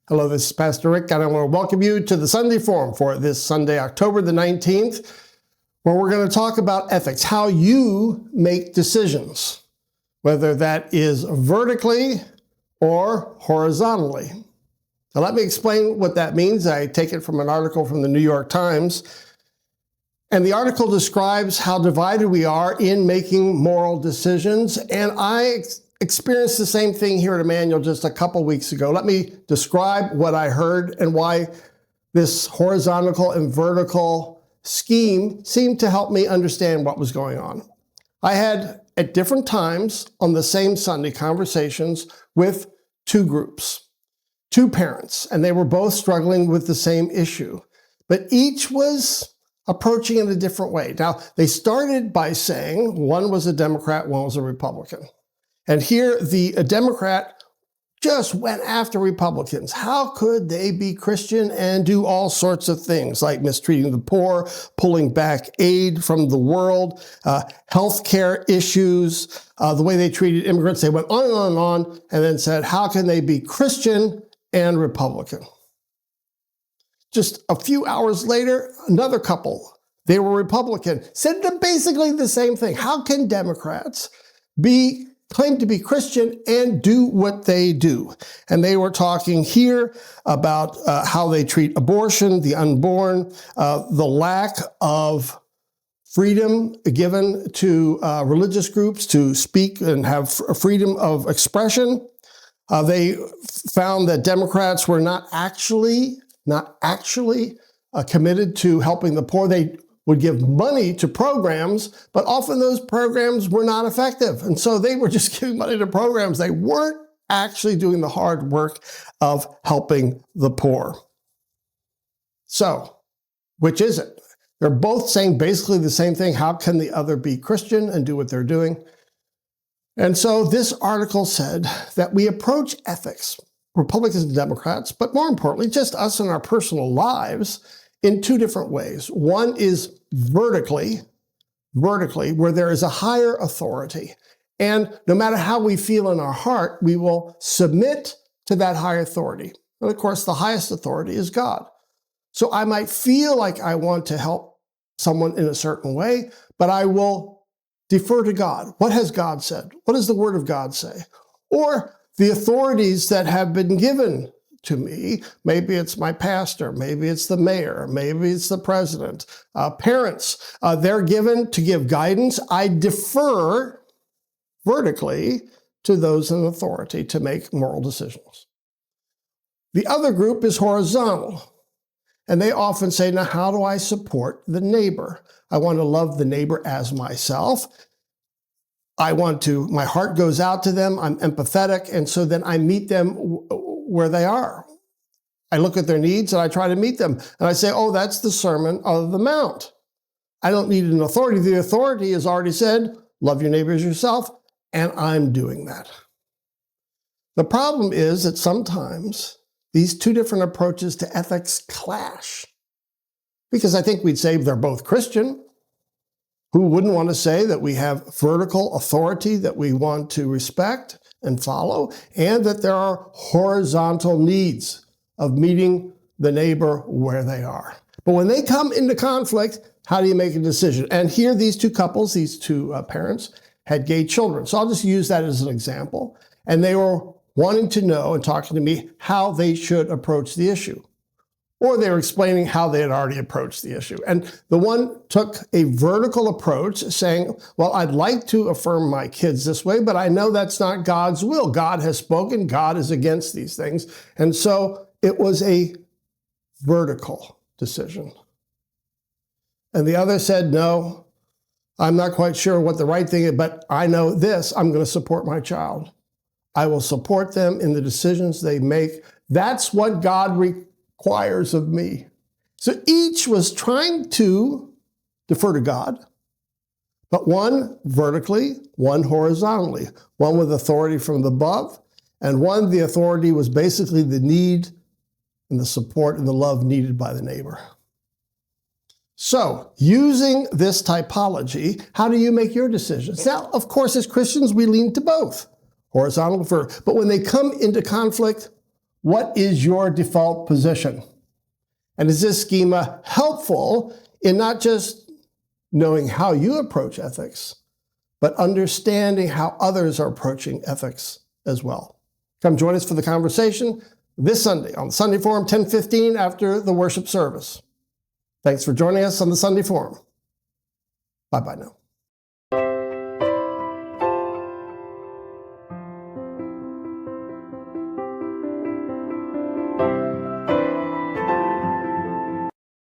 Hello, this is Pastor Rick, and I want to welcome you to the Sunday Forum for this Sunday, October the 19th, where we're going to talk about ethics, how you make decisions, whether that is vertically or horizontally. Now, let me explain what that means. I take it from an article from the New York Times, and the article describes how divided we are in making moral decisions, and I experienced the same thing here at Emmanuel just a couple weeks ago. Let me describe what I heard and why this horizontal and vertical scheme seemed to help me understand what was going on. I had, at different times on the same Sunday, conversations with two groups, two parents, and they were both struggling with the same issue, but each was approaching it in a different way. Now, they started by saying one was a Democrat, one was a Republican. And here, the Democrat just went after Republicans. How could they be Christian and do all sorts of things like mistreating the poor, pulling back aid from the world, healthcare issues, the way they treated immigrants? They went on and on and on, and then said, how can they be Christian and Republican? Just a few hours later, another couple, they were Republican, said basically the same thing. How can Democrats claim to be Christian and do what they do? And they were talking here about how they treat abortion, the unborn, the lack of freedom given to religious groups to speak and have freedom of expression. They found that Democrats were not actually committed to helping the poor. They would give money to programs, but often those programs were not effective. And so they were just giving money to programs. They weren't actually doing the hard work of helping the poor. So, which is it? They're both saying basically the same thing. How can the other be Christian and do what they're doing? And so this article said that we approach ethics, Republicans and Democrats, but more importantly, just us in our personal lives, in two different ways. One is vertically, where there is a higher authority. And no matter how we feel in our heart, we will submit to that higher authority. And of course, the highest authority is God. So I might feel like I want to help someone in a certain way, but I will defer to God. What has God said? What does the Word of God say? Or the authorities that have been given to me. Maybe it's my pastor, maybe it's the mayor, maybe it's the president, parents. They're given to give guidance. I defer vertically to those in authority to make moral decisions. The other group is horizontal, and they often say, now, how do I support the neighbor? I want to love the neighbor as myself. My heart goes out to them, I'm empathetic, and so then I meet them where they are. I look at their needs and I try to meet them. And I say, oh, that's the Sermon on the Mount. I don't need an authority. The authority has already said, love your neighbor as yourself, and I'm doing that. The problem is that sometimes these two different approaches to ethics clash. Because I think we'd say they're both Christian. Who wouldn't want to say that we have vertical authority that we want to respect and follow, and that there are horizontal needs of meeting the neighbor where they are? But when they come into conflict, how do you make a decision? And here, these two couples, these two parents, had gay children. So I'll just use that as an example. And they were wanting to know and talking to me how they should approach the issue. Or they were explaining how they had already approached the issue. And the one took a vertical approach, saying, well, I'd like to affirm my kids this way, but I know that's not God's will. God has spoken. God is against these things. And so it was a vertical decision. And the other said, no, I'm not quite sure what the right thing is, but I know this, I'm going to support my child. I will support them in the decisions they make. That's what God requires of me. So each was trying to defer to God, but one vertically, one horizontally, one with authority from above, and one, the authority was basically the need and the support and the love needed by the neighbor. So, using this typology, how do you make your decisions? Now, of course, as Christians, we lean to both, horizontal and vertical. But when they come into conflict, What is your default position? And is this schema helpful in not just knowing how you approach ethics, but understanding how others are approaching ethics as well? Come join us for the conversation this Sunday on Sunday Forum, 10:15 after the worship service. Thanks for joining us on the Sunday Forum. Bye-bye now.